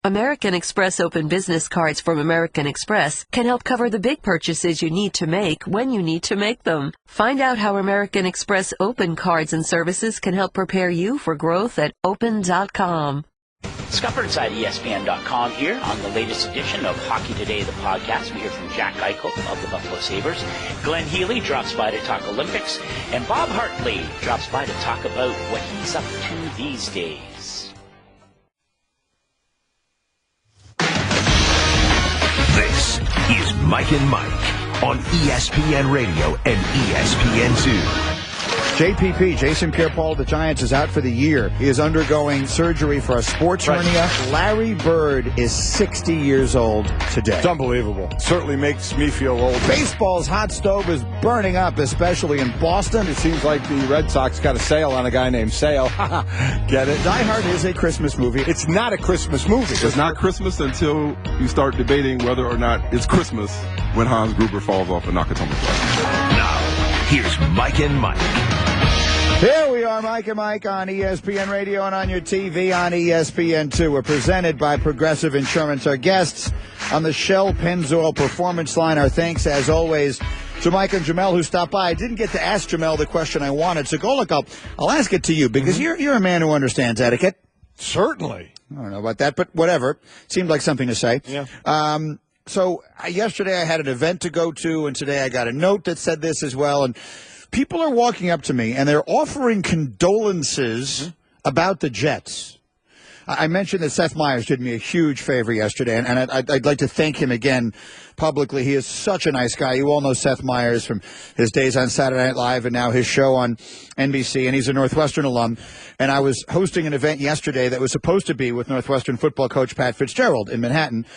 American Express Open Business Cards from American Express can help cover the big purchases you need to make when you need to make them. Find out how American Express Open Cards and Services can help prepare you for growth at open.com. Scupper inside ESPN.com here on the latest edition of Hockey Today, the podcast. We hear from Jack Eichel of the Buffalo Sabres. Glenn Healy drops by to talk Olympics. And Bob Hartley drops by to talk about what he's up to these days. This is Mike and Mike on ESPN Radio and ESPN2. JPP, Jason Pierre-Paul of the Giants, is out for the year. He is undergoing surgery for a sports hernia. Larry Bird is 60 years old today. It's unbelievable. Certainly makes me feel old. Baseball's hot stove is burning up, especially in Boston. It seems like the Red Sox got a sale on a guy named Sale. Get it? Die Hard is a Christmas movie. It's not a Christmas movie. It's not Christmas until you start debating whether or not it's Christmas when Hans Gruber falls off a Nakatomi Drive. Now, here's Mike and Mike. Here we are, Mike and Mike, on ESPN Radio and on your TV on ESPN2. We're presented by Progressive Insurance. Our guests on the Shell Pennzoil Performance Line. Our thanks, as always, to Mike and Jamel, who stopped by. I didn't get to ask Jamel the question I wanted, so Golic, I'll ask it to you, because you're a man who understands etiquette. Certainly. I don't know about that, but whatever. Seemed like something to say. Yeah. So yesterday I had an event to go to, and today I got a note that said this as well, and people are walking up to me, and they're offering condolences about the Jets. I mentioned that Seth Meyers did me a huge favor yesterday, and I'd like to thank him again publicly. He is such a nice guy. You all know Seth Meyers from his days on Saturday Night Live and now his show on NBC, and he's a Northwestern alum. And I was hosting an event yesterday that was supposed to be with Northwestern football coach Pat Fitzgerald in Manhattan.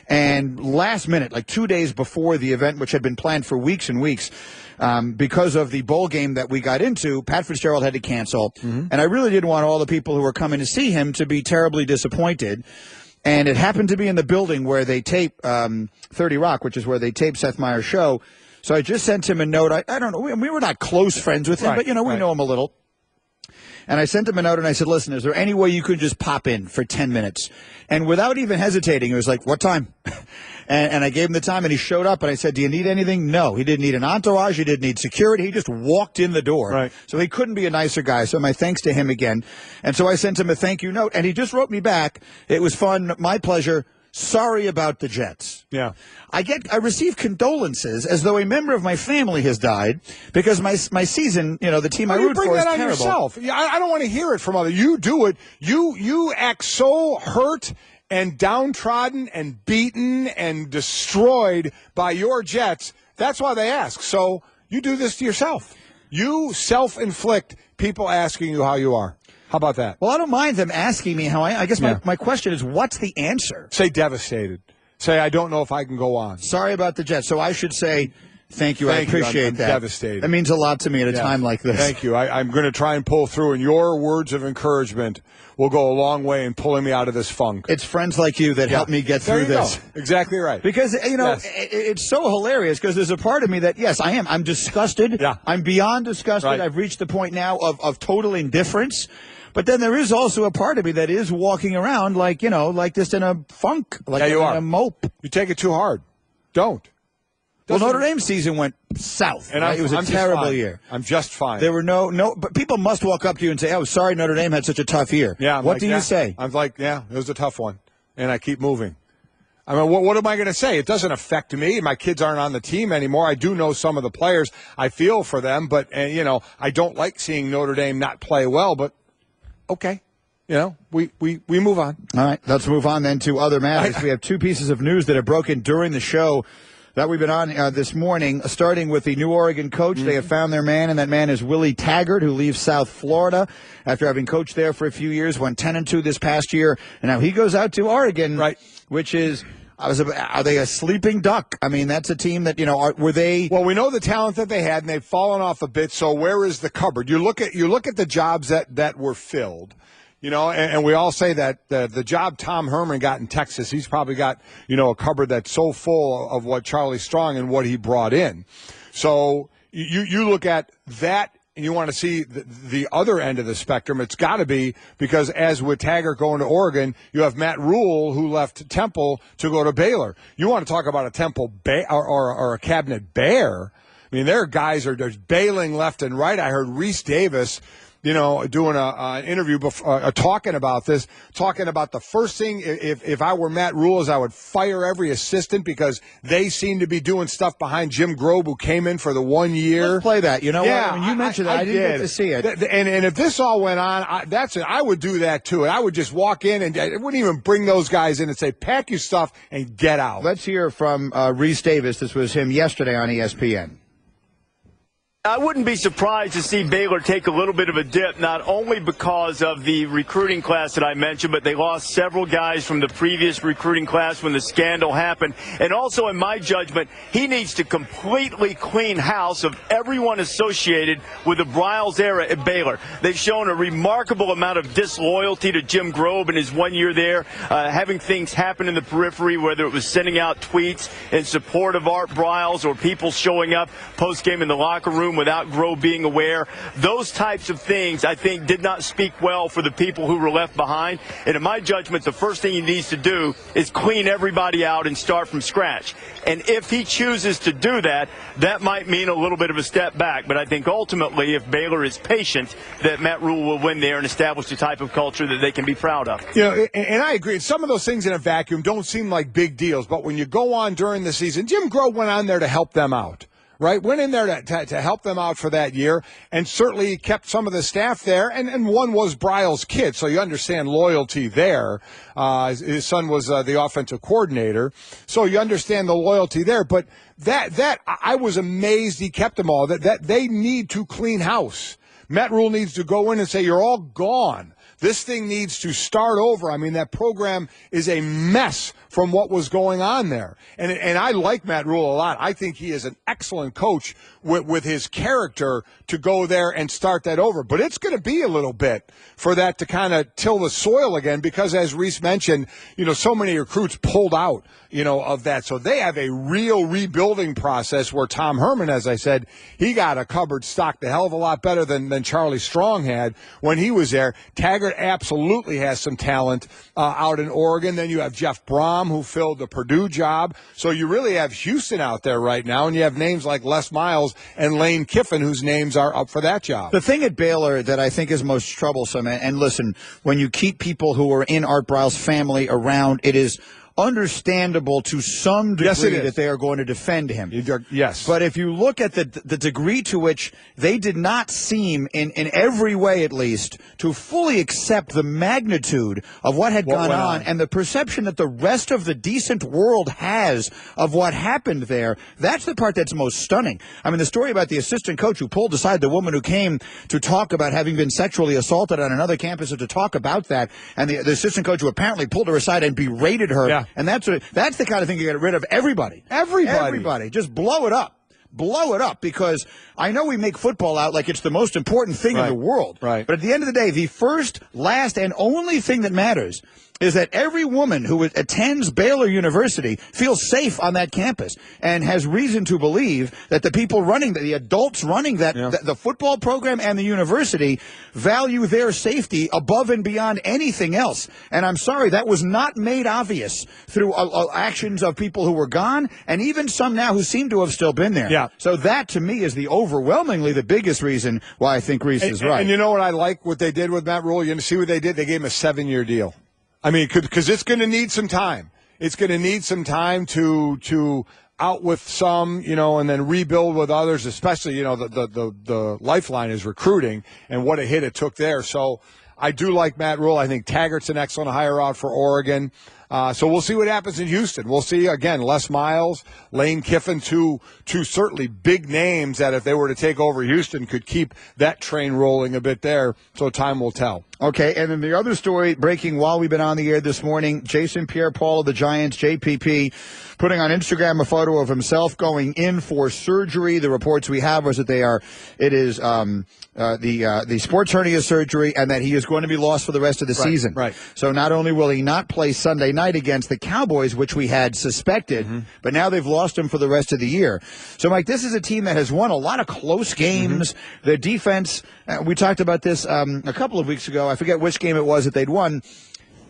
And last minute, like 2 days before the event, which had been planned for weeks and weeks, because of the bowl game that we got into, Pat Fitzgerald had to cancel. And I really didn't want all the people who were coming to see him to be terribly disappointed. And it happened to be in the building where they tape 30 Rock, which is where they tape Seth Meyers' show. So I just sent him a note. I don't know. We were not close friends with him, but, we know him a little. And I sent him a note, and I said, listen, is there any way you could just pop in for 10 minutes? And without even hesitating, he was like, what time? and I gave him the time, and he showed up, and I said, do you need anything? No. He didn't need an entourage. He didn't need security. He just walked in the door. Right. So he couldn't be a nicer guy. So my thanks to him again. And so I sent him a thank you note, and he just wrote me back. It was fun. My pleasure. Sorry about the Jets. Yeah. I receive condolences as though a member of my family has died because my season, the team I root for is terrible. You bring that on yourself. I don't want to hear it from others. You do it. You act so hurt and downtrodden and beaten and destroyed by your Jets. That's why they ask. So you do this to yourself. You self-inflict people asking you how you are. How about that? Well, I don't mind them asking me how I guess my question is, what's the answer? Say devastated. Say, I don't know if I can go on. Sorry about the Jets. So I should say, thank you. I appreciate I'm that. Devastated. That means a lot to me at a time like this. Thank you. I'm going to try and pull through, and your words of encouragement will go a long way in pulling me out of this funk. It's friends like you that help me get through this. Go. Exactly right. Because, it's so hilarious because there's a part of me that, yes, I am. I'm disgusted. Yeah. I'm beyond disgusted. Right. I've reached the point now of total indifference. But then there is also a part of me that is walking around like just in a funk, like in a mope. You take it too hard. Don't. Well, Notre Dame's season went south. And it was a terrible year. I'm just fine. There were but people must walk up to you and say, oh, sorry Notre Dame had such a tough year. Yeah. What do you say? I'm like, it was a tough one. And I keep moving. I mean, what am I going to say? It doesn't affect me. My kids aren't on the team anymore. I do know some of the players. I feel for them. But, I don't like seeing Notre Dame not play well. But, okay. We move on. All right. Let's move on then to other matters. We have two pieces of news that have broken during the show that we've been on this morning, starting with the New Oregon coach. They have found their man, and that man is Willie Taggart, who leaves South Florida after having coached there for a few years, went 10-2 this past year, and now he goes out to Oregon, right? Which is, are they a sleeping duck? I mean, that's a team that, were they? Well, we know the talent that they had, and they've fallen off a bit, so where is the cupboard? You look at the jobs that were filled. And we all say that the job Tom Herman got in Texas, he's probably got, a cupboard that's so full of what Charlie Strong and what he brought in. So you look at that and you want to see the other end of the spectrum, it's got to be because as with Taggart going to Oregon, you have Matt Rule who left Temple to go to Baylor. You want to talk about a Temple or a cabinet bear. I mean, their guys are just bailing left and right. I heard Reese Davis, doing an interview talking about this, talking about the first thing, if I were Matt Rule, is I would fire every assistant because they seem to be doing stuff behind Jim Grobe, who came in for the 1 year. Let's play that. What? When you mentioned that, I didn't get to see it. And if this all went on, I would do that too. And I would just walk in and I wouldn't even bring those guys in and say, pack your stuff and get out. Let's hear from Reese Davis. This was him yesterday on ESPN. I wouldn't be surprised to see Baylor take a little bit of a dip, not only because of the recruiting class that I mentioned, but they lost several guys from the previous recruiting class when the scandal happened. And also, in my judgment, he needs to completely clean house of everyone associated with the Briles era at Baylor. They've shown a remarkable amount of disloyalty to Jim Grobe in his 1 year there, having things happen in the periphery, whether it was sending out tweets in support of Art Briles or people showing up post-game in the locker room without Grobe being aware. Those types of things, I think, did not speak well for the people who were left behind. And in my judgment, the first thing he needs to do is clean everybody out and start from scratch. And if he chooses to do that, that might mean a little bit of a step back. But I think ultimately, if Baylor is patient, that Matt Rule will win there and establish the type of culture that they can be proud of. And I agree. Some of those things in a vacuum don't seem like big deals. But when you go on during the season, Jim Grobe went on there to help them out. Right, went in there to help them out for that year, and certainly kept some of the staff there, and one was Briles' kid, so you understand loyalty there. His son was the offensive coordinator, so you understand the loyalty there. But that I was amazed he kept them all. That they need to clean house. Matt Rule needs to go in and say, you're all gone. This thing needs to start over. I mean, that program is a mess from what was going on there. And I like Matt Rule a lot. I think he is an excellent coach with his character to go there and start that over. But it's going to be a little bit for that to kind of till the soil again because, as Reese mentioned, so many recruits pulled out, of that. So they have a real rebuilding process where Tom Herman, as I said, he got a cupboard stocked a hell of a lot better than Charlie Strong had when he was there. Taggart absolutely has some talent out in Oregon. Then you have Jeff Brom, who filled the Purdue job. So you really have Houston out there right now, and you have names like Les Miles and Lane Kiffin, whose names are up for that job. The thing at Baylor that I think is most troublesome, and listen, when you keep people who are in Art Briles' family around, it is understandable to some degree that they are going to defend him. Yes. But if you look at the degree to which they did not seem, in every way at least, to fully accept the magnitude of what had gone on and the perception that the rest of the decent world has of what happened there, that's the part that's most stunning. I mean, the story about the assistant coach who pulled aside the woman who came to talk about having been sexually assaulted on another campus or to talk about that, and the assistant coach who apparently pulled her aside and berated her. Yeah. And that's the kind of thing you get rid of everybody. Everybody. Just blow it up. Blow it up, because I know we make football out like it's the most important thing in the world. Right. But at the end of the day, the first, last, and only thing that matters is that every woman who attends Baylor University feels safe on that campus and has reason to believe that the people running, the adults running that, the football program and the university value their safety above and beyond anything else. And I'm sorry, that was not made obvious through actions of people who were gone, and even some now who seem to have still been there. Yeah. So that, to me, is overwhelmingly the biggest reason why I think Reese is right. And you know what I like what they did with Matt Rule? You see what they did? They gave him a 7-year deal. I mean, because it's going to need some time. It's going to need some time to out with some, and then rebuild with others, especially, the lifeline is recruiting and what a hit it took there. So I do like Matt Rule. I think Taggart's an excellent hire out for Oregon. So we'll see what happens in Houston. We'll see, again, Les Miles, Lane Kiffin, two certainly big names that if they were to take over Houston could keep that train rolling a bit there. So time will tell. Okay, and then the other story breaking while we've been on the air this morning, Jason Pierre-Paul of the Giants, JPP, putting on Instagram a photo of himself going in for surgery. The reports we have is that it is the sports hernia surgery, and that he is going to be lost for the rest of the season. Right. So not only will he not play Sunday night against the Cowboys, which we had suspected, but now they've lost him for the rest of the year. So, Mike, this is a team that has won a lot of close games. Their defense, we talked about this a couple of weeks ago. I forget which game it was that they'd won,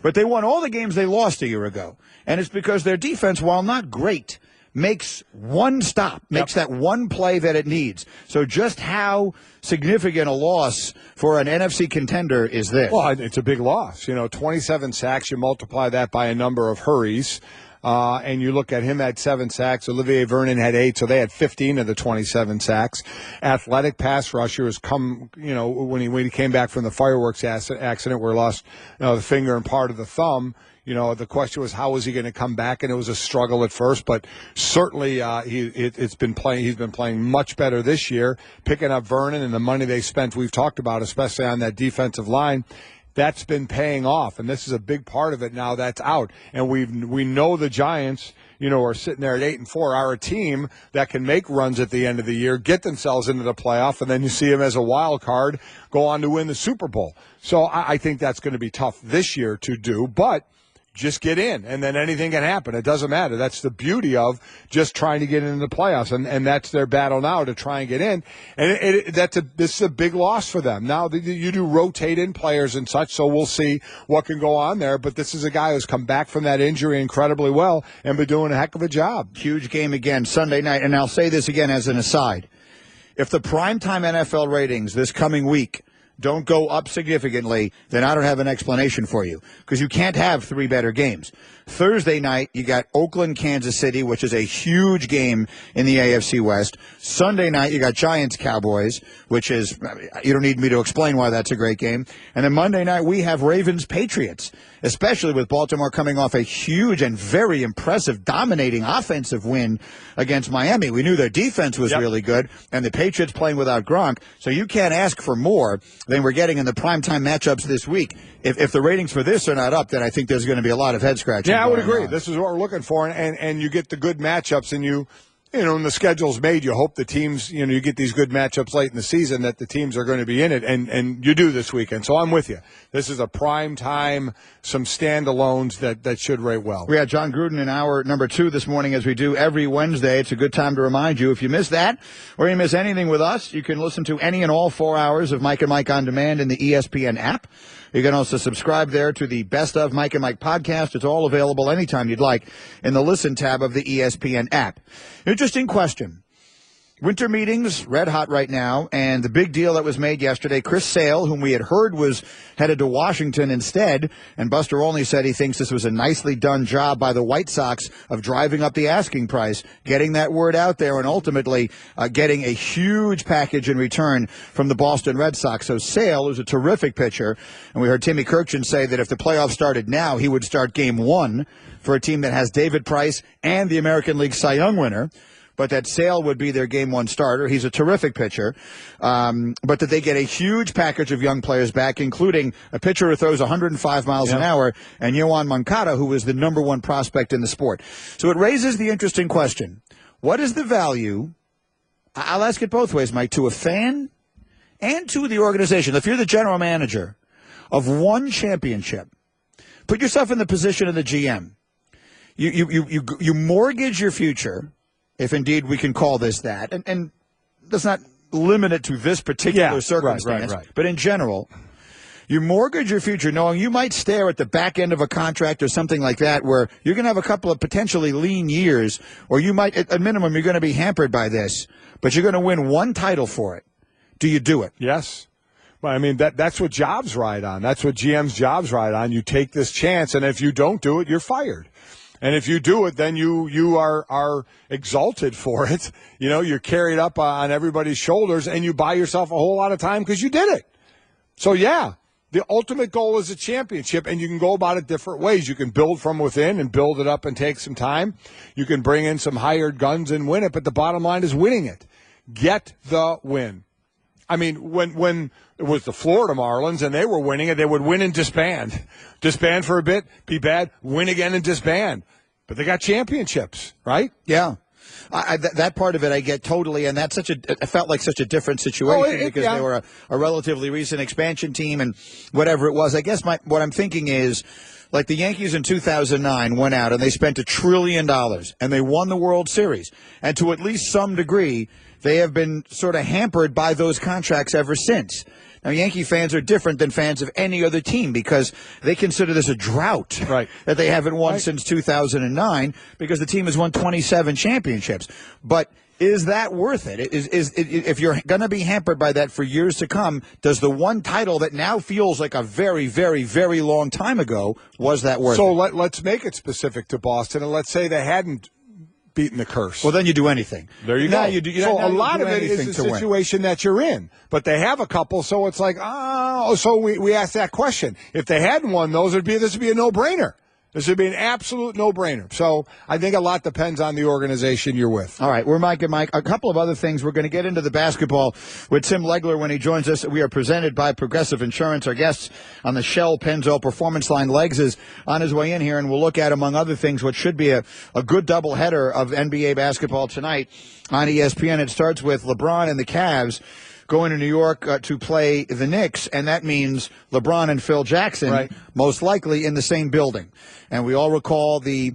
but they won all the games they lost a year ago. And it's because their defense, while not great, makes one stop, makes that one play that it needs. So just how significant a loss for an NFC contender is this? Well, it's a big loss. 27 sacks, you multiply that by a number of hurries. And you look at him had 7 sacks. Olivier Vernon had 8, so they had 15 of the 27 sacks. Athletic pass rusher has come, when he came back from the fireworks accident where he lost the finger and part of the thumb. The question was, how was he going to come back? And it was a struggle at first, but certainly he's been playing much better this year, picking up Vernon and the money they spent, we've talked about, especially on that defensive line. That's been paying off, and this is a big part of it now that's out. And we know the Giants, are sitting there at 8-4, are a team that can make runs at the end of the year, get themselves into the playoff, and then you see them as a wild card go on to win the Super Bowl. So I think that's going to be tough this year to do, but just get in, and then anything can happen. It doesn't matter. That's the beauty of just trying to get into the playoffs, and that's their battle now to try and get in. And this is a big loss for them. Now you do rotate in players and such, so we'll see what can go on there. But this is a guy who's come back from that injury incredibly well and been doing a heck of a job. Huge game again Sunday night, and I'll say this again as an aside. If the primetime NFL ratings this coming week don't go up significantly, then I don't have an explanation for you, because you can't have 3 better games. Thursday night, you got Oakland, Kansas City, which is a huge game in the AFC West. Sunday night, you got Giants, Cowboys, which is, you don't need me to explain why that's a great game. And then Monday night, we have Ravens, Patriots, especially with Baltimore coming off a huge and very impressive, dominating offensive win against Miami. We knew their defense was really good, and the Patriots playing without Gronk. So you can't ask for more than we're getting in the primetime matchups this week. If the ratings for this are not up, then I think there's going to be a lot of head scratching. Yeah, I would agree. On. This is what we're looking for, and you get the good matchups, and when the schedule's made, you hope the teams, you get these good matchups late in the season that the teams are going to be in it, and you do this weekend. So I'm with you. This is a prime time, some standalones that should rate well. We had John Gruden in hour number 2 this morning, as we do every Wednesday. It's a good time to remind you, if you miss that or you miss anything with us, you can listen to any and all 4 hours of Mike and Mike on Demand in the ESPN app. You can also subscribe there to the Best of Mike and Mike podcast. It's all available anytime you'd like in the Listen tab of the ESPN app. Interesting question. Winter meetings, red hot right now, and the big deal that was made yesterday, Chris Sale, whom we had heard was headed to Washington instead, and Buster Olney said he thinks this was a nicely done job by the White Sox of driving up the asking price, getting that word out there, and ultimately getting a huge package in return from the Boston Red Sox. So Sale is a terrific pitcher, and we heard Timmy Kirkjian say that if the playoffs started now, he would start game 1 for a team that has David Price and the American League Cy Young winner. But that Sale would be their game 1 starter. He's a terrific pitcher. But that they get a huge package of young players back, including a pitcher who throws 105 miles an hour, and Yoan Moncada, who is the number 1 prospect in the sport. So it raises the interesting question. What is the value, I'll ask it both ways, Mike, to a fan and to the organization? If you're the general manager of one championship, put yourself in the position of the GM. You mortgage your future, if indeed we can call this that, and let's not limit it to this particular circumstance, right. But in general, you mortgage your future knowing you might stare at the back end of a contract or something like that where you're going to have a couple of potentially lean years, or you might, at minimum, you're going to be hampered by this, but you're going to win 1 title for it. Do you do it? Yes. Well, I mean, that's what jobs ride on. That's what GM's jobs ride on. You take this chance, and if you don't do it, you're fired. And if you do it, then you are exalted for it. You're carried up on everybody's shoulders, and you buy yourself a whole lot of time because you did it. So, yeah, the ultimate goal is a championship, and you can go about it different ways. You can build from within and build it up and take some time. You can bring in some hired guns and win it, but the bottom line is winning it. Get the win. I mean, when it was the Florida Marlins and they were winning it, they would win and disband. Disband for a bit, be bad, win again and disband. But they got championships, right? Yeah. That part of it I get totally, and that's it felt like such a different situation because they were a relatively recent expansion team and whatever it was. I guess what I'm thinking is, like the Yankees in 2009 went out and they spent $1 trillion and they won the World Series. And to at least some degree, they have been sort of hampered by those contracts ever since. Now, Yankee fans are different than fans of any other team because they consider this a drought that they haven't won since 2009 because the team has won 27 championships. But is that worth it? If you're going to be hampered by that for years to come, does the one title that now feels like a very, very, very long time ago, was that worth it? So let's make it specific to Boston, and let's say they hadn't beaten the curse. Well, then you do anything. There you go. So a lot of it is the situation that you're in. But they have a couple, so it's like, so we asked that question. If they hadn't won those, this would be a no-brainer. This would be an absolute no-brainer. So I think a lot depends on the organization you're with. All right, we're Mike and Mike. A couple of other things. We're going to get into the basketball with Tim Legler when he joins us. We are presented by Progressive Insurance. Our guest on the Shell Pennzoil Performance Line, Legs, is on his way in here, and we'll look at, among other things, what should be a good doubleheader of NBA basketball tonight on ESPN. It starts with LeBron and the Cavs going to New York to play the Knicks, and that means LeBron and Phil Jackson most likely in the same building. And we all recall the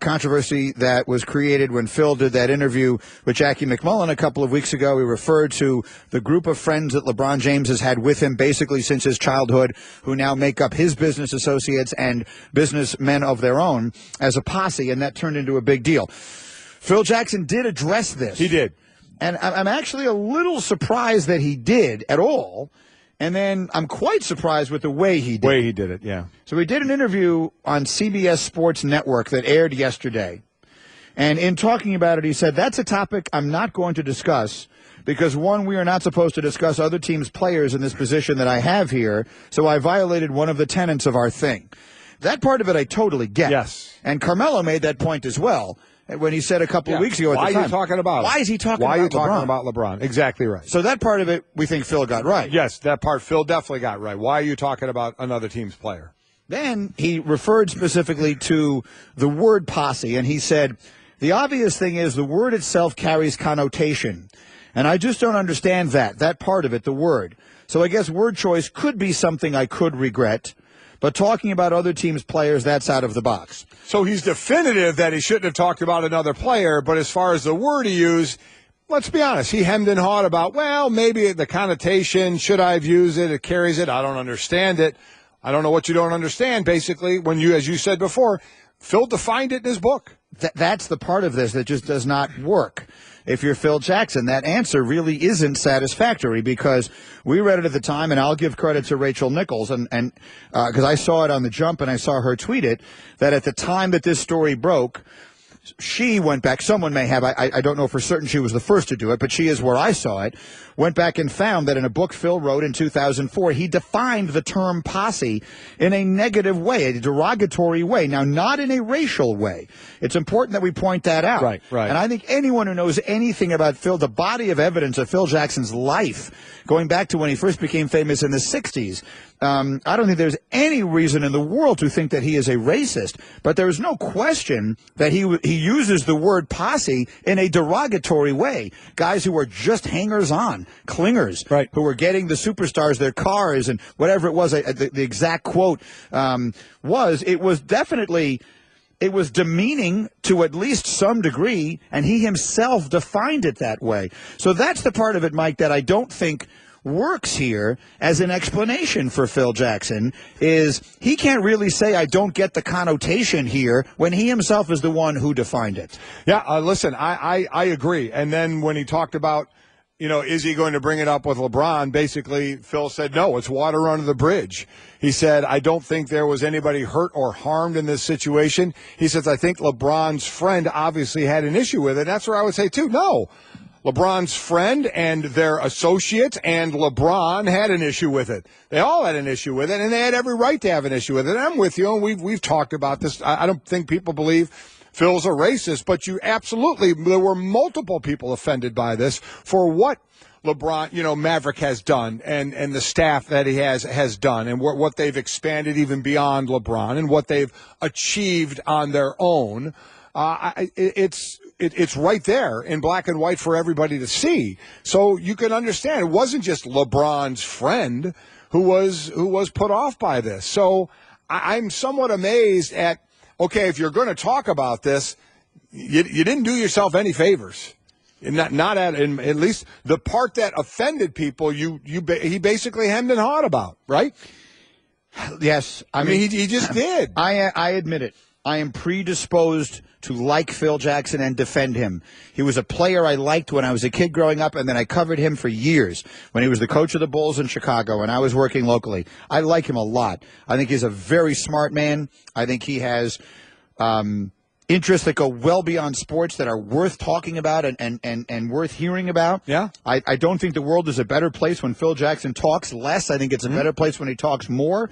controversy that was created when Phil did that interview with Jackie McMullen a couple of weeks ago. He referred to the group of friends that LeBron James has had with him basically since his childhood, who now make up his business associates and businessmen of their own as a posse, and that turned into a big deal. Phil Jackson did address this. He did. And I'm actually a little surprised that he did at all. And then I'm quite surprised with the way he did it. Yeah. So he did an interview on CBS Sports Network that aired yesterday. And in talking about it, he said, that's a topic I'm not going to discuss because, one, we are not supposed to discuss other teams' players in this position that I have here, so I violated one of the tenets of our thing. That part of it I totally get. Yes. And Carmelo made that point as well when he said a couple of weeks ago at the time. Why are you talking about it? Why is he talking Why about are you LeBron? talking about LeBron? Exactly right. So that part of it we think Phil got right. Yes, that part Phil definitely got right. Why are you talking about another team's player? Then he referred specifically to the word posse, and he said, the obvious thing is the word itself carries connotation, and I just don't understand that part of it, the word. So I guess word choice could be something I could regret, but talking about other teams' players, that's out of the box. So he's definitive that he shouldn't have talked about another player, but as far as the word he used, let's be honest, he hemmed and hawed about, well, maybe the connotation, should I have used it, it carries it, I don't understand it. I don't know what you don't understand, basically, when you, as you said before, Phil defined it in his book. That's the part of this that just does not work. If you're Phil Jackson, that answer really isn't satisfactory because we read it at the time, and I'll give credit to Rachel Nichols, and because I saw it on the Jump and I saw her tweet it, that at the time that this story broke, she went back, someone may have, I don't know for certain she was the first to do it, but she is where I saw it, went back and found that in a book Phil wrote in 2004, he defined the term posse in a negative way, a derogatory way. Now, not in a racial way. It's important that we point that out. Right. And I think anyone who knows anything about Phil, the body of evidence of Phil Jackson's life, going back to when he first became famous in the 60s, I don't think there's any reason in the world to think that he is a racist, but there is no question that he uses the word posse in a derogatory way. Guys who are just hangers-on, clingers, who are getting the superstars their cars and whatever it was. The exact quote it was demeaning to at least some degree, and he himself defined it that way. So that's the part of it, Mike, that I don't think works here as an explanation for Phil Jackson, is he can't really say I don't get the connotation here when he himself is the one who defined it. Yeah, listen, I agree. And then when he talked about, is he going to bring it up with LeBron? Basically, Phil said, no, it's water under the bridge. He said, I don't think there was anybody hurt or harmed in this situation. He says, I think LeBron's friend obviously had an issue with it. That's where I would say, too, no. LeBron's friend and their associates and LeBron had an issue with it. They all had an issue with it, and they had every right to have an issue with it. And I'm with you, and we've talked about this. I don't think people believe Phil's a racist, but there were multiple people offended by this for what LeBron, Maverick has done, and the staff that he has done, and what they've expanded even beyond LeBron, and what they've achieved on their own, it's right there in black and white for everybody to see. So you can understand it wasn't just LeBron's friend who was put off by this. So I'm somewhat amazed at, okay, if you're going to talk about this, you didn't do yourself any favors. Not at least the part that offended people. He basically hemmed and hawed about, right? Yes, I mean he just did. I admit it. I am predisposed to like Phil Jackson and defend him. He was a player I liked when I was a kid growing up, and then I covered him for years when he was the coach of the Bulls in Chicago and I was working locally. I like him a lot. I think he's a very smart man. I think he has interests that go well beyond sports that are worth talking about and worth hearing about. Yeah. I don't think the world is a better place when Phil Jackson talks less. I think it's a better place when he talks more.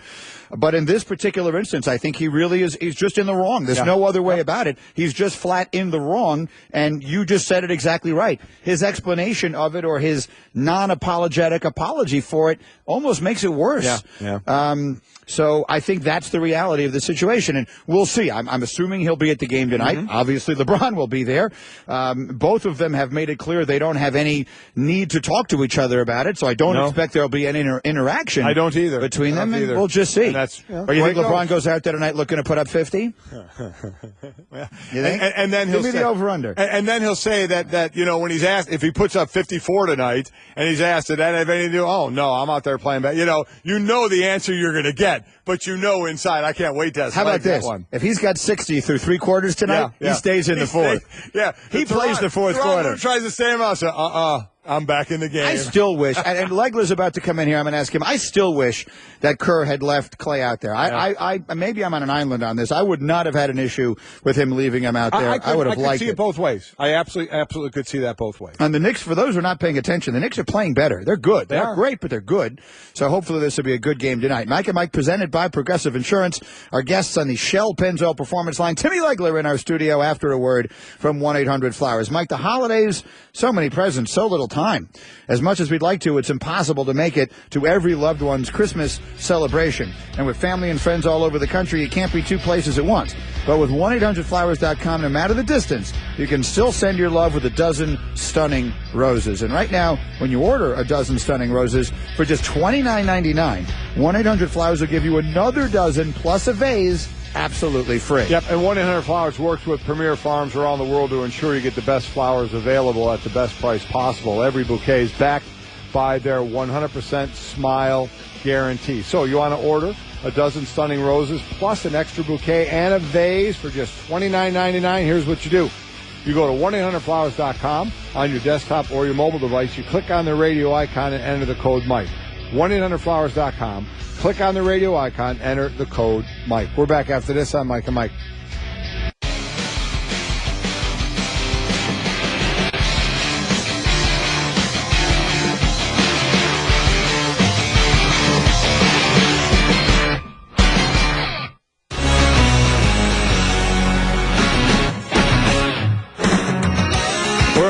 But in this particular instance, I think he really he's just in the wrong. There's no other way about it. He's just flat in the wrong, and you just said it exactly right. His explanation of it or his non-apologetic apology for it almost makes it worse. Yeah. So I think that's the reality of the situation, and we'll see. I'm assuming he'll be at the game tonight. Obviously, LeBron will be there. Both of them have made it clear they don't have any need to talk to each other about it, so I don't expect there'll be any interaction. I don't either. Between them, and we'll just see. Or you think LeBron goes out there tonight looking to put up 50? You think? And then he'll give me the over-under. And then he'll say that when he's asked if he puts up 54 tonight, and he's asked, did that have anything to do? Oh no, I'm out there playing back. You know the answer you're going to get, but inside, I can't wait to. How about this? One. If he's got 60 through three quarters tonight, he stays in the fourth. He plays the fourth quarter. Tries to stay him out. So, I'm back in the game. I still wish, and Legler's about to come in here. I'm going to ask him. I still wish that Kerr had left Clay out there. I maybe I'm on an island on this. I would not have had an issue with him leaving him out there. I would have liked it. I could see it both ways. I absolutely could see that both ways. And the Knicks, for those who are not paying attention, the Knicks are playing better. They're good. They're not great, but they're good. So hopefully this will be a good game tonight. Mike and Mike presented by Progressive Insurance. Our guests on the Shell Pennzoil Performance Line. Timmy Legler in our studio after a word from 1-800-Flowers. Mike, the holidays, so many presents, so little time. As much as we'd like to, it's impossible to make it to every loved one's Christmas celebration. And with family and friends all over the country, you can't be two places at once. But with 1-800-Flowers.com, no matter the distance, you can still send your love with a dozen stunning roses. And right now, when you order a dozen stunning roses for just $29.99, 1-800-Flowers will give you another dozen plus a vase absolutely free. Yep, and 1-800-Flowers works with premier farms around the world to ensure you get the best flowers available at the best price possible. Every bouquet is backed by their 100% smile guarantee. So you want to order a dozen stunning roses plus an extra bouquet and a vase for just $29.99. Here's what you do. You go to 1-800-Flowers.com on your desktop or your mobile device. You click on the radio icon and enter the code Mike. 1-800-Flowers.com. Click on the radio icon, enter the code Mike. We're back after this on Mike and Mike.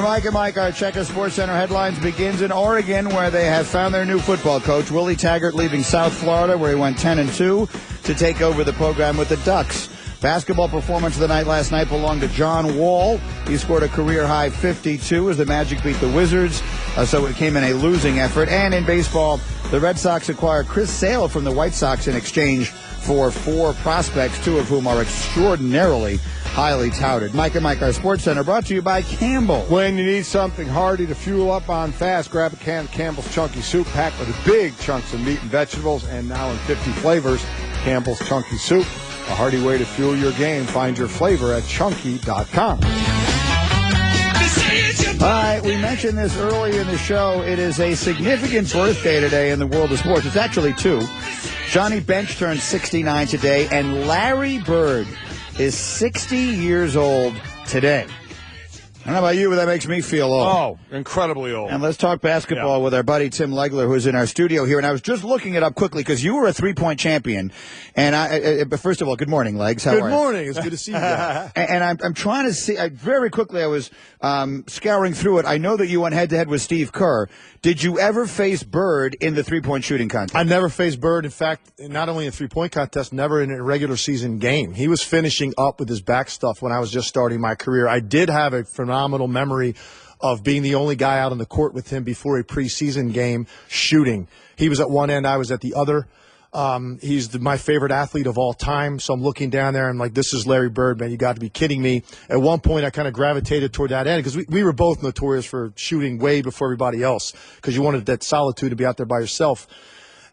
Mike and Mike, our Checker Sports Center headlines begins in Oregon, where they have found their new football coach, Willie Taggart, leaving South Florida, where he went 10-2 to take over the program with the Ducks. Basketball performance of the night last night belonged to John Wall. He scored a career-high 52 as the Magic beat the Wizards, so it came in a losing effort. And in baseball, the Red Sox acquired Chris Sale from the White Sox in exchange for 4 prospects, 2 of whom are extraordinarily highly touted. Mike and Mike, our Sports Center, brought to you by Campbell. When you need something hearty to fuel up on fast, grab a can of Campbell's Chunky Soup packed with big chunks of meat and vegetables, and now in 50 flavors. Campbell's Chunky Soup, a hearty way to fuel your game. Find your flavor at chunky.com. All right, we mentioned this early in the show. It is a significant birthday today in the world of sports. It's actually 2. Johnny Bench turned 69 today, and Larry Bird is 60 years old today. I don't know about you, but that makes me feel old. Oh, incredibly old. And let's talk basketball with our buddy Tim Legler, who's in our studio here. And I was just looking it up quickly because you were a three-point champion. And but first of all, good morning, Legs. How are you? Good morning. It's good to see you guys. And I'm trying to see. Very quickly, I was scouring through it. I know that you went head-to-head with Steve Kerr. Did you ever face Bird in the three-point shooting contest? I never faced Bird. In fact, not only in a three-point contest, never in a regular season game. He was finishing up with his back stuff when I was just starting my career. I did have a phenomenal memory of being the only guy out on the court with him before a preseason game shooting. He was at one end, I was at the other. He's my favorite athlete of all time, so I'm looking down there and I'm like, this is Larry Bird, man. You got to be kidding me. At one point, I kind of gravitated toward that end because we were both notorious for shooting way before everybody else because you wanted that solitude to be out there by yourself.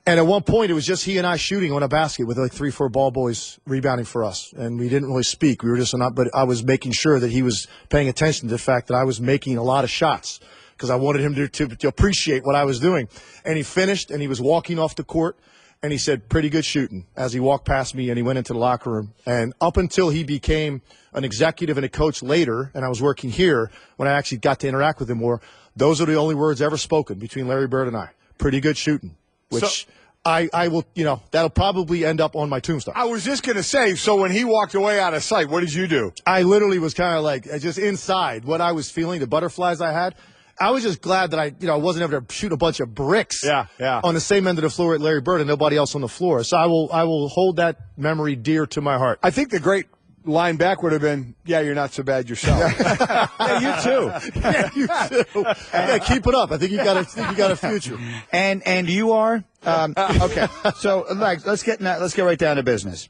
And at one point, it was just he and I shooting on a basket with like 3-4 ball boys rebounding for us. And we didn't really speak. We were just not, but I was making sure that he was paying attention to the fact that I was making a lot of shots because I wanted him to appreciate what I was doing. And he finished, and he was walking off the court, and he said, pretty good shooting, as he walked past me, and he went into the locker room. And up until he became an executive and a coach later, and I was working here, when I actually got to interact with him more, those are the only words ever spoken between Larry Bird and I. Pretty good shooting, which I will, that'll probably end up on my tombstone. I was just going to say, so when he walked away out of sight, what did you do? I literally was kind of like, just inside what I was feeling, the butterflies I had. I was just glad that I wasn't able to shoot a bunch of bricks on the same end of the floor at Larry Bird and nobody else on the floor. So I will hold that memory dear to my heart. I think the great line back would have been, yeah, you're not so bad yourself. Yeah, you too. Yeah, you too. Yeah, keep it up. I think you got a future. And you are okay. So let's get right down to business.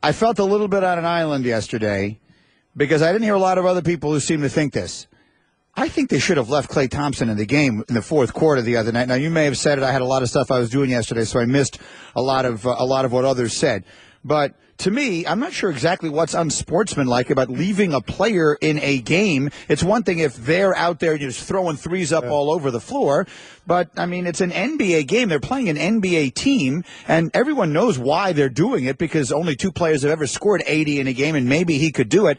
I felt a little bit on an island yesterday because I didn't hear a lot of other people who seem to think this. I think they should have left Klay Thompson in the game in the fourth quarter the other night. Now, you may have said it. I had a lot of stuff I was doing yesterday, so I missed a lot of what others said. But to me, I'm not sure exactly what's unsportsmanlike about leaving a player in a game. It's one thing if they're out there just throwing threes up all over the floor. But, I mean, it's an NBA game. They're playing an NBA team, and everyone knows why they're doing it because only two players have ever scored 80 in a game, and maybe he could do it.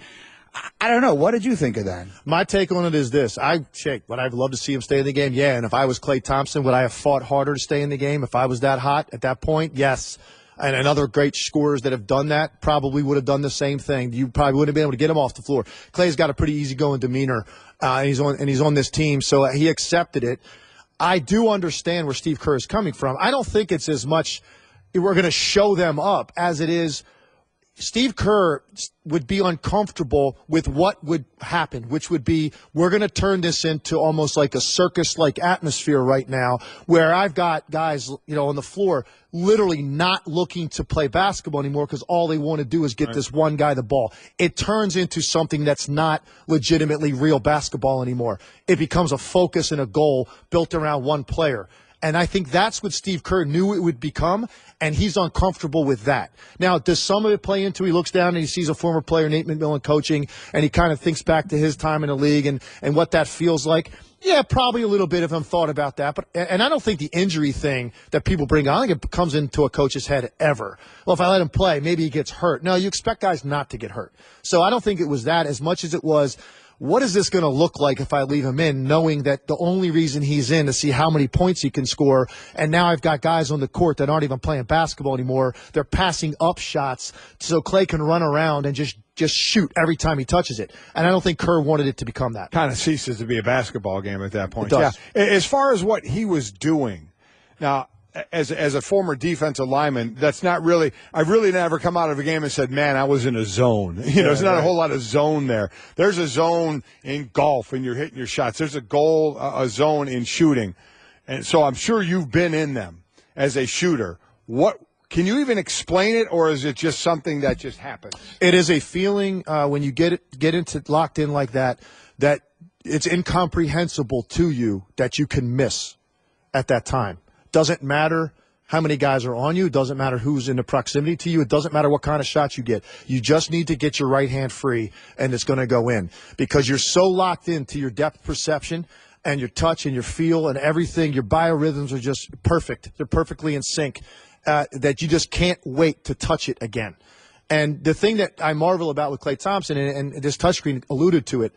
I don't know. What did you think of that? My take on it is this. Would I love to see him stay in the game? Yeah. And if I was Klay Thompson, would I have fought harder to stay in the game if I was that hot at that point? Yes. And other great scorers that have done that probably would have done the same thing. You probably wouldn't have been able to get him off the floor. Klay's got a pretty easygoing demeanor, and he's on this team, so he accepted it. I do understand where Steve Kerr is coming from. I don't think it's as much we're going to show them up as it is Steve Kerr would be uncomfortable with what would happen, which would be we're going to turn this into almost like a circus-like atmosphere right now where I've got guys, on the floor literally not looking to play basketball anymore because all they want to do is get this one guy the ball. It turns into something that's not legitimately real basketball anymore. It becomes a focus and a goal built around one player. And I think that's what Steve Kerr knew it would become, and he's uncomfortable with that. Now, does some of it play into he looks down and he sees a former player, Nate McMillan, coaching, and he kind of thinks back to his time in the league and what that feels like? Yeah, probably a little bit of him thought about that. And I don't think the injury thing that people bring on, I think it comes into a coach's head ever. Well, if I let him play, maybe he gets hurt. No, you expect guys not to get hurt. So I don't think it was that as much as it was, what is this going to look like if I leave him in, knowing that the only reason he's in is to see how many points he can score, and now I've got guys on the court that aren't even playing basketball anymore. They're passing up shots so Klay can run around and just shoot every time he touches it. And I don't think Kerr wanted it to become that. Kind of ceases to be a basketball game at that point. It does. Yeah. As far as what he was doing, now, as a former defensive lineman, that's not really – I've really never come out of a game and said, man, I was in a zone. There's not a whole lot of zone there. There's a zone in golf when you're hitting your shots. There's a zone in shooting. And so I'm sure you've been in them as a shooter. Can you even explain it, or is it just something that just happens? It is a feeling when you get into locked in like that it's incomprehensible to you that you can miss at that time. Doesn't matter how many guys are on you. It doesn't matter who's in the proximity to you. It doesn't matter what kind of shots you get. You just need to get your right hand free, and it's going to go in because you're so locked into your depth perception and your touch and your feel and everything. Your biorhythms are just perfect. They're perfectly in sync that you just can't wait to touch it again. And the thing that I marvel about with Klay Thompson, and this touchscreen alluded to it,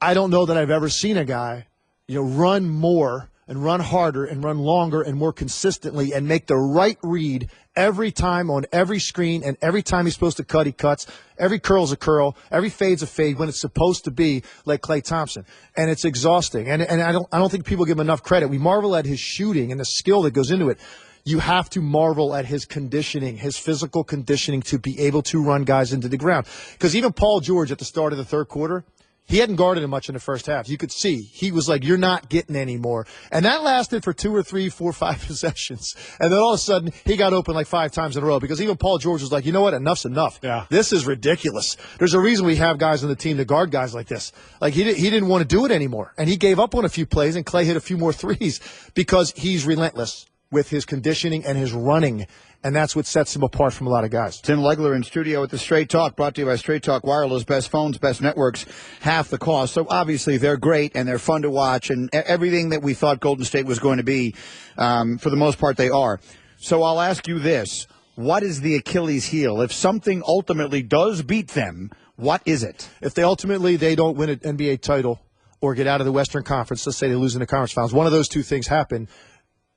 I don't know that I've ever seen a guy, run more and run harder and run longer and more consistently and make the right read every time on every screen, and every time he's supposed to cut, he cuts. Every curl's a curl. Every fade's a fade when it's supposed to be like Klay Thompson. And it's exhausting. And I don't think people give him enough credit. We marvel at his shooting and the skill that goes into it. You have to marvel at his conditioning, his physical conditioning to be able to run guys into the ground. Because even Paul George at the start of the third quarter, he hadn't guarded him much in the first half. You could see. He was like, you're not getting any more. And that lasted for 2 or 3, 4, 5 possessions. And then all of a sudden, he got open like 5 times in a row because even Paul George was like, you know what, enough's enough. Yeah. This is ridiculous. There's a reason we have guys on the team to guard guys like this. Like, he didn't want to do it anymore. And he gave up on a few plays, and Klay hit a few more threes because he's relentless with his conditioning and his running. And that's what sets him apart from a lot of guys. Tim Legler in studio with the Straight Talk, brought to you by Straight Talk Wireless. Best phones, best networks, half the cost. So obviously they're great and they're fun to watch, and everything that we thought Golden State was going to be, for the most part, they are. So I'll ask you this. What is the Achilles heel? If something ultimately does beat them, what is it? If they don't win an NBA title or get out of the Western Conference, let's say they lose in the conference finals, one of those two things happen.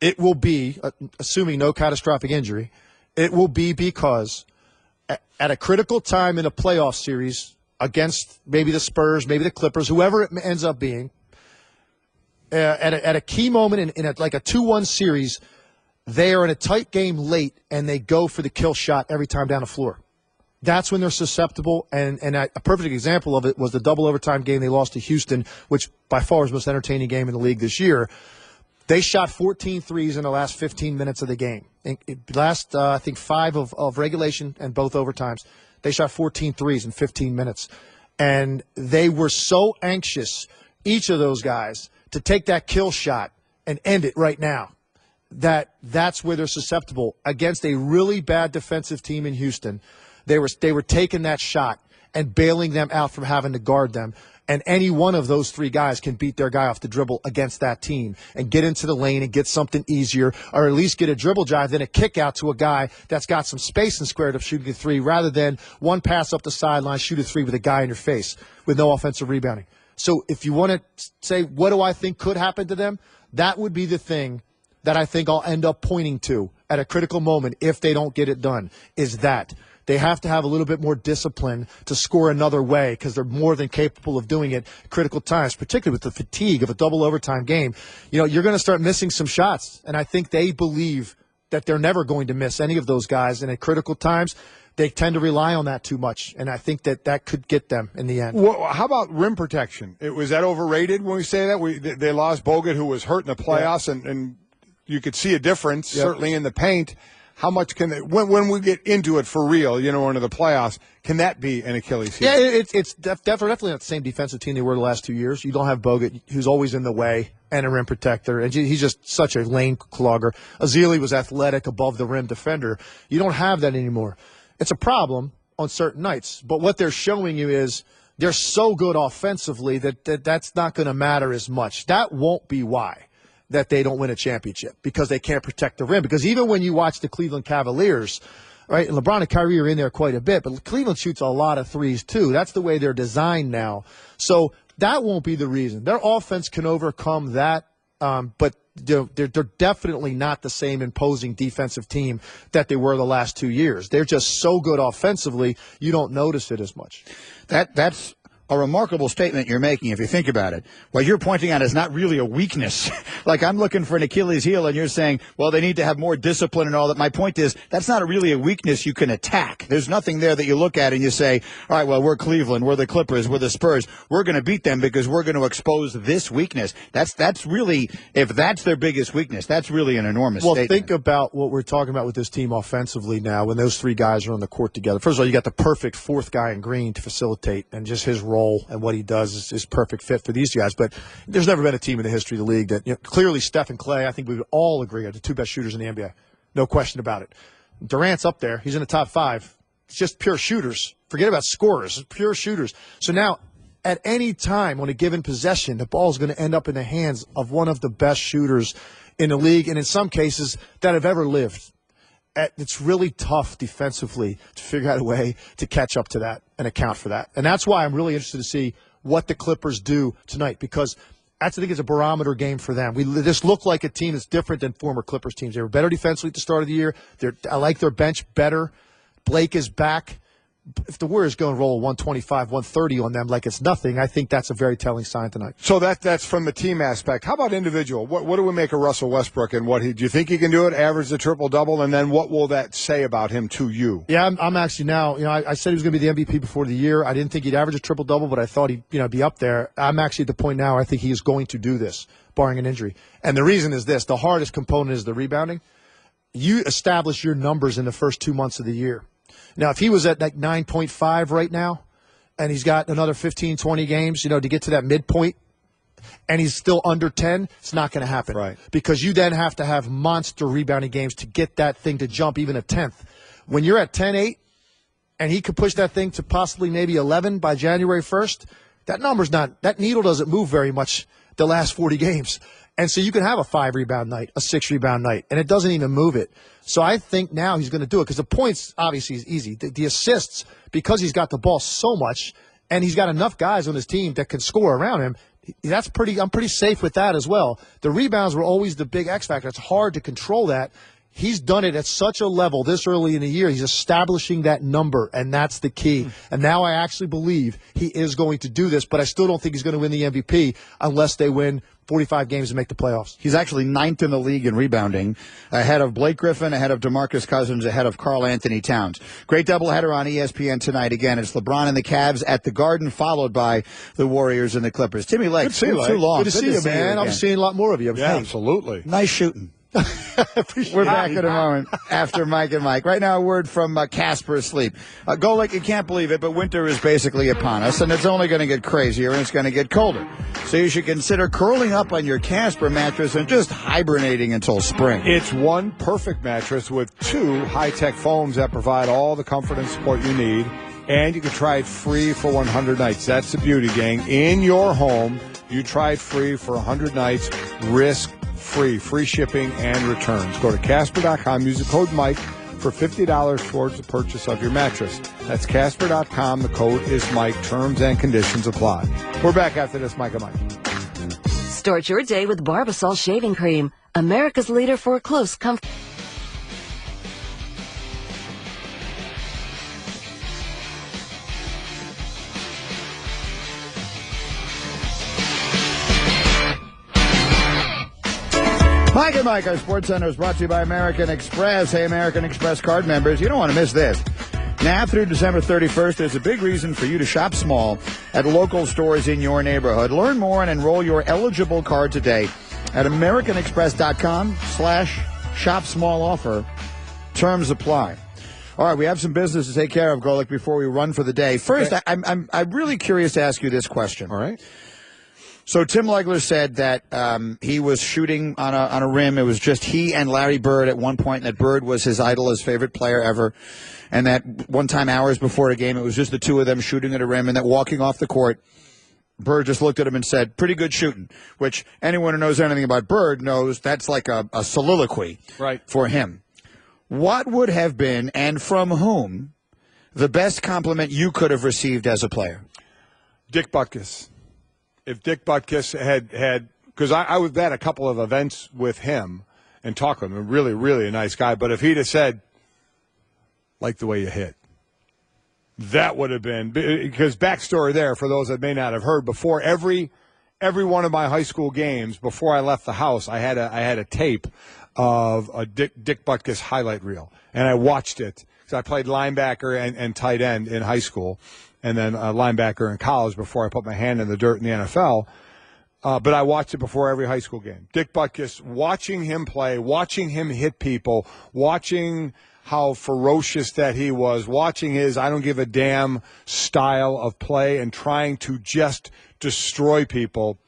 It will be, assuming no catastrophic injury, it will be because at a critical time in a playoff series against maybe the Spurs, maybe the Clippers, whoever it ends up being, at a key moment in like a 2-1 series, they are in a tight game late and they go for the kill shot every time down the floor. That's when they're susceptible, and a perfect example of it was the double overtime game they lost to Houston, which by far was the most entertaining game in the league this year. They shot 14 threes in the last 15 minutes of the game. Last, I think, 5 of regulation and both overtimes, they shot 14 threes in 15 minutes. And they were so anxious, each of those guys, to take that kill shot and end it right now, that's where they're susceptible. Against a really bad defensive team in Houston, they were taking that shot and bailing them out from having to guard them. And any one of those 3 guys can beat their guy off the dribble against that team and get into the lane and get something easier, or at least get a dribble drive, then a kick out to a guy that's got some space and squared up shooting a 3, rather than one pass up the sideline, shoot a 3 with a guy in your face with no offensive rebounding. So if you want to say, what do I think could happen to them? That would be the thing that I think I'll end up pointing to at a critical moment if they don't get it done, is that they have to have a little bit more discipline to score another way, because they're more than capable of doing it at critical times, particularly with the fatigue of a double overtime game. You're going to start missing some shots, and I think they believe that they're never going to miss any of those guys, and at critical times, they tend to rely on that too much, and I think that could get them in the end. Well, how about rim protection? Was that overrated when we say that? They lost Bogut, who was hurt in the playoffs, and you could see a difference, certainly in the paint. How much can they, when we get into it for real, into the playoffs, can that be an Achilles heel? Yeah, it's definitely not the same defensive team they were the last 2 years. You don't have Bogut, who's always in the way, and a rim protector, and he's just such a lane clogger. Azili was athletic, above the rim defender. You don't have that anymore. It's a problem on certain nights, but what they're showing you is they're so good offensively that's not going to matter as much. That won't be why that they don't win a championship, because they can't protect the rim. Because even when you watch the Cleveland Cavaliers, right, and LeBron and Kyrie are in there quite a bit, but Cleveland shoots a lot of threes too. That's the way they're designed now. So that won't be the reason. Their offense can overcome that, but they're definitely not the same imposing defensive team that they were the last 2 years. They're just so good offensively, you don't notice it as much. That's a remarkable statement you're making if you think about it. What you're pointing out is not really a weakness. Like, I'm looking for an Achilles heel, and you're saying, well, they need to have more discipline and all that. My point is, that's not really a weakness you can attack. There's nothing there that you look at and you say, all right, well, we're Cleveland, we're the Clippers, we're the Spurs. We're going to beat them because we're going to expose this weakness. That's really, if that's their biggest weakness, that's really an enormous statement. Well, think about what we're talking about with this team offensively now when those 3 guys are on the court together. First of all, you got the perfect 4th guy in Green to facilitate, and just his role and what he does is perfect fit for these guys. But there's never been a team in the history of the league that, clearly Steph and Klay, I think we would all agree, are the 2 best shooters in the NBA. No question about it. Durant's up there. He's in the top 5. It's just pure shooters. Forget about scorers. It's pure shooters. So now, at any time on a given possession, the ball is going to end up in the hands of one of the best shooters in the league, and in some cases that have ever lived. It's really tough defensively to figure out a way to catch up to that. and account for that. And that's why I'm really interested to see what the Clippers do tonight, because that's, I think, it's a barometer game for them. This looked like a team that's different than former Clippers teams. They were better defensively at the start of the year. I like their bench better. Blake is back. If the Warriors go and roll 125, 130 on them like it's nothing, I think that's a very telling sign tonight. So that's from the team aspect. How about individual? What do we make of Russell Westbrook, and do you think he can do it, average the triple-double, and then what will that say about him to you? Yeah, I'm actually now, I said he was going to be the MVP before the year. I didn't think he'd average a triple-double, but I thought he'd be up there. I'm actually at the point now I think he is going to do this, barring an injury. And the reason is this. The hardest component is the rebounding. You establish your numbers in the first 2 months of the year. Now, if he was at like 9.5 right now, and he's got another 15, 20 games, to get to that midpoint, and he's still under 10, it's not going to happen. Right. Because you then have to have monster rebounding games to get that thing to jump even a tenth. When you're at 10-8, and he could push that thing to possibly maybe 11 by January 1st, that needle doesn't move very much the last 40 games. And so you can have a 5-rebound night, a 6-rebound night, and it doesn't even move it. So I think now he's going to do it because the points obviously is easy. The assists, because he's got the ball so much and he's got enough guys on his team that can score around him, I'm pretty safe with that as well. The rebounds were always the big X factor. It's hard to control that. He's done it at such a level this early in the year. He's establishing that number, and that's the key. And now I actually believe he is going to do this, but I still don't think he's going to win the MVP unless they win 45 games and make the playoffs. He's actually 9th in the league in rebounding, ahead of Blake Griffin, ahead of DeMarcus Cousins, ahead of Karl Anthony Towns. Great doubleheader on ESPN tonight. Again, it's LeBron and the Cavs at the Garden, folled by the Warriors and the Clippers. Timmy Lake, good to see you, too long. Good to see you, man. I'm seeing a lot more of you. Yeah, absolutely. Nice shooting. We're back in a moment after Mike and Mike. Right now, a word from Casper Sleep. Golic, you can't believe it, but winter is basically upon us, and it's only going to get crazier, and it's going to get colder. So you should consider curling up on your Casper mattress and just hibernating until spring. It's one perfect mattress with 2 high-tech foams that provide all the comfort and support you need, and you can try it free for 100 nights. That's the beauty, gang. In your home, you try it free for 100 nights, free shipping and returns. Go to Casper.com, use the code Mike for $50 towards the purchase of your mattress. That's Casper.com. The code is Mike. Terms and conditions apply. We're back after this, Mike and Mike. Start your day with Barbasol shaving cream, America's leader for close comfort. Mike and Mike, our Sports Center is brought to you by American Express. Hey, American Express card members, you don't want to miss this. Now through December 31st, there's a big reason for you to shop small at local stores in your neighborhood. Learn more and enroll your eligible card today at americanexpress.com/shop small offer. Terms apply. All right, we have some business to take care of, Golic, before we run for the day. First, okay. I'm really curious to ask you this question. All right. So Tim Legler said that he was shooting on a rim. It was just he and Larry Bird at one point, and that Bird was his idol, his favorite player ever. And that one time, hours before a game, it was just the two of them shooting at a rim, and that walking off the court, Bird just looked at him and said, pretty good shooting, which anyone who knows anything about Bird knows that's like a soliloquy for him. What would have been, and from whom, the best compliment you could have received as a player? Dick Butkus. If Dick Butkus had because I was at a couple of events with him and talked with him, really, really a nice guy. But if he'd have said, like the way you hit, that would have been, because backstory there, for those that may not have heard, before every one of my high school games, before I left the house, I had a tape of a Dick Butkus highlight reel. And I watched it, because I played linebacker and tight end in high school, and then a linebacker in college before I put my hand in the dirt in the NFL. But I watched it before every high school game. Dick Butkus, watching him play, watching him hit people, watching how ferocious that he was, watching his I don't give a damn style of play and trying to just destroy people,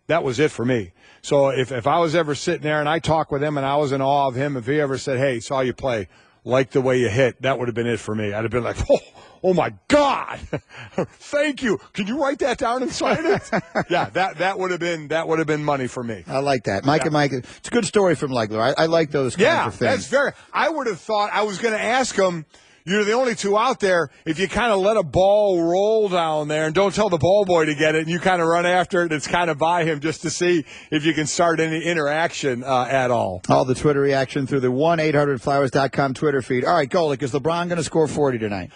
that was it for me. So if I was ever sitting there and I talked with him and I was in awe of him, if he ever said, hey, saw you play, like the way you hit, that would have been it for me. I'd have been like, oh my God, thank you. Can you write that down and sign it? Yeah, that would have been money for me. I like that. Mike and Mike, it's a good story from Legler. I like those kinds of things. I would have thought, I was going to ask him, you're the only two out there. If you kind of let a ball roll down there and don't tell the ball boy to get it, and you kind of run after it, it's kind of by him just to see if you can start any interaction at all. All the Twitter reaction through the 1-800-Flowers.com Twitter feed. All right, Golic, is LeBron going to score 40 tonight?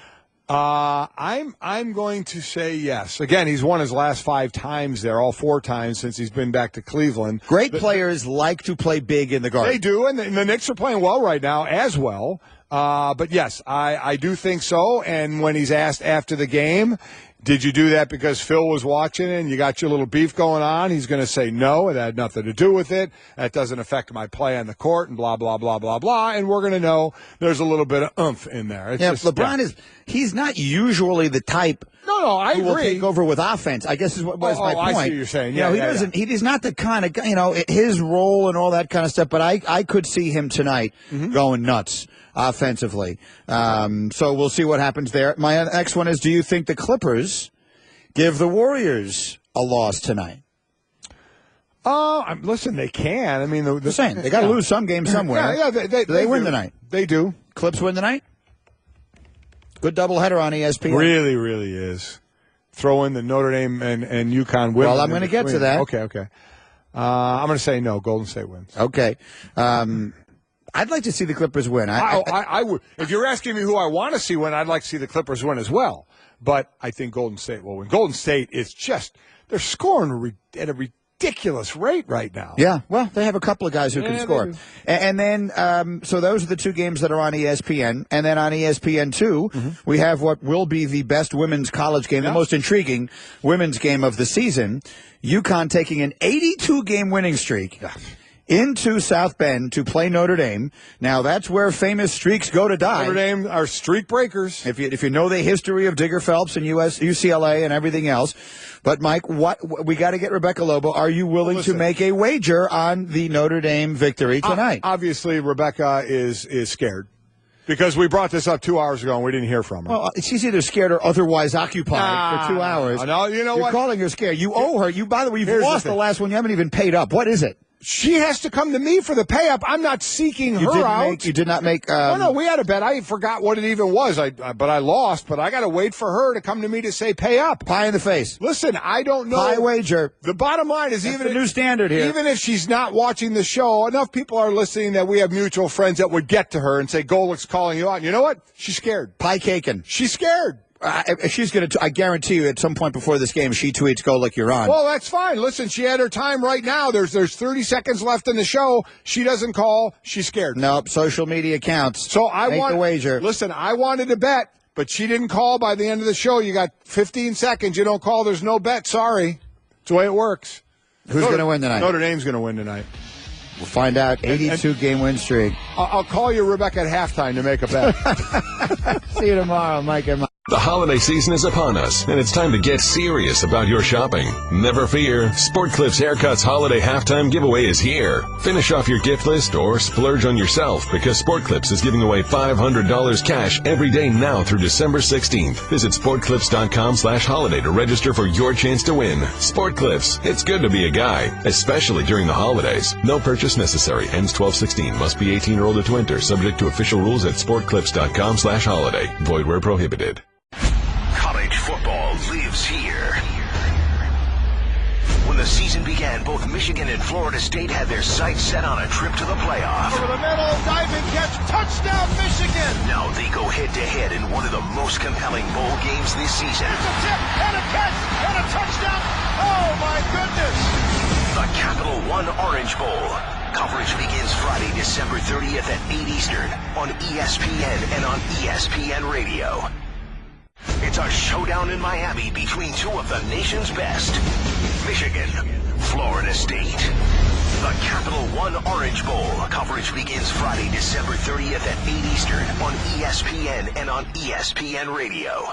I'm going to say yes. Again, he's won his last 5 times there, all 4 times since he's been back to Cleveland. Great players like to play big in the Garden. They do, and the Knicks are playing well right now as well. But yes, I do think so. And when he's asked after the game, did you do that because Phil was watching and you got your little beef going on? He's going to say no, it had nothing to do with it. That doesn't affect my play on the court and blah, blah, blah, blah, blah. And we're going to know there's a little bit of oomph in there. It's just, LeBron he's not usually the type I who will agree. take over with offense. I guess is what was my point. I see what you're saying. Yeah, he doesn't. He's not the kind of guy, his role and all that kind of stuff. But I could see him tonight going nuts offensively. So we'll see what happens there. My next one is: do you think the Clippers give the Warriors a loss tonight? Listen, they can. I mean, the saying they got to lose some game somewhere. Yeah, they win tonight. They do. Clips win tonight. Good doubleheader on ESPN. Really, really is. Throw in the Notre Dame and UConn win. Well, I'm going to get to that. Okay. I'm going to say no. Golden State wins. Okay. I'd like to see the Clippers win. I would. If you're asking me who I want to see win, I'd like to see the Clippers win as well. But I think Golden State will win. Golden State is they're scoring at a ridiculous rate right now. Yeah, well, they have a couple of guys who can score. And then, so those are the 2 games that are on ESPN. And then on ESPN2, we have what will be the best women's college game, the most intriguing women's game of the season. UConn taking an 82-game winning streak into South Bend to play Notre Dame. Now, that's where famous streaks go to die. Notre Dame are streak breakers. If you know the history of Digger Phelps and UCLA and everything else. But, Mike, we got to get Rebecca Lobo. Are you willing to make a wager on the Notre Dame victory tonight? Obviously, Rebecca is scared. Because we brought this up 2 hours ago and we didn't hear from her. Well, she's either scared or otherwise occupied for 2 hours. No, you know You're what? calling her scared. You owe her. By the way, you've lost the last one. You haven't even paid up. What is it? She has to come to me for the pay up. I'm not seeking her out. You did not make. No, we had a bet. I forgot what it even was. But I lost. But I got to wait for her to come to me to say pay up. Pie in the face. Listen, I don't know. Pie wager. The bottom line is That's the new standard here. Even if she's not watching the show, enough people are listening that we have mutual friends that would get to her and say, Golic's calling you out. And you know what? She's scared. Pie caking. She's scared. She's going to. I guarantee you, at some point before this game, she tweets "Golic, you're on." Well, that's fine. Listen, she had her time right now. There's 30 seconds left in the show. She doesn't call. She's scared. Nope. Social media counts. So I Make the wager. Listen, I wanted to bet, but she didn't call by the end of the show. You got 15 seconds. You don't call. There's no bet. Sorry. It's the way it works. Who's going to win tonight? Notre Dame's going to win tonight. We'll find out. 82-game win streak. I'll call you, Rebecca, at halftime to make a bet. See you tomorrow, Mike and Mike. The holiday season is upon us, and it's time to get serious about your shopping. Never fear, Sport Clips Haircuts Holiday Halftime Giveaway is here. Finish off your gift list or splurge on yourself because Sport Clips is giving away $500 cash every day now through December 16th. Visit sportclips.com/holiday to register for your chance to win. Sport Clips, it's good to be a guy, especially during the holidays. No purchase necessary. Ends 12/16. Must be 18 or older to enter. Subject to official rules at sportclips.com/holiday. Void where prohibited. College football lives here. When the season began, both Michigan and Florida State had their sights set on a trip to the playoff. Over the middle, diving catch, touchdown Michigan! Now they go head-to-head in one of the most compelling bowl games this season. It's a tip, and a catch, and a touchdown! Oh, my goodness! The Capital One Orange Bowl. Coverage begins Friday, December 30th at 8 Eastern on ESPN and on ESPN Radio. It's a showdown in Miami between 2 of the nation's best. Michigan, Florida State. The Capital One Orange Bowl. Coverage begins Friday, December 30th at 8 Eastern on ESPN and on ESPN Radio.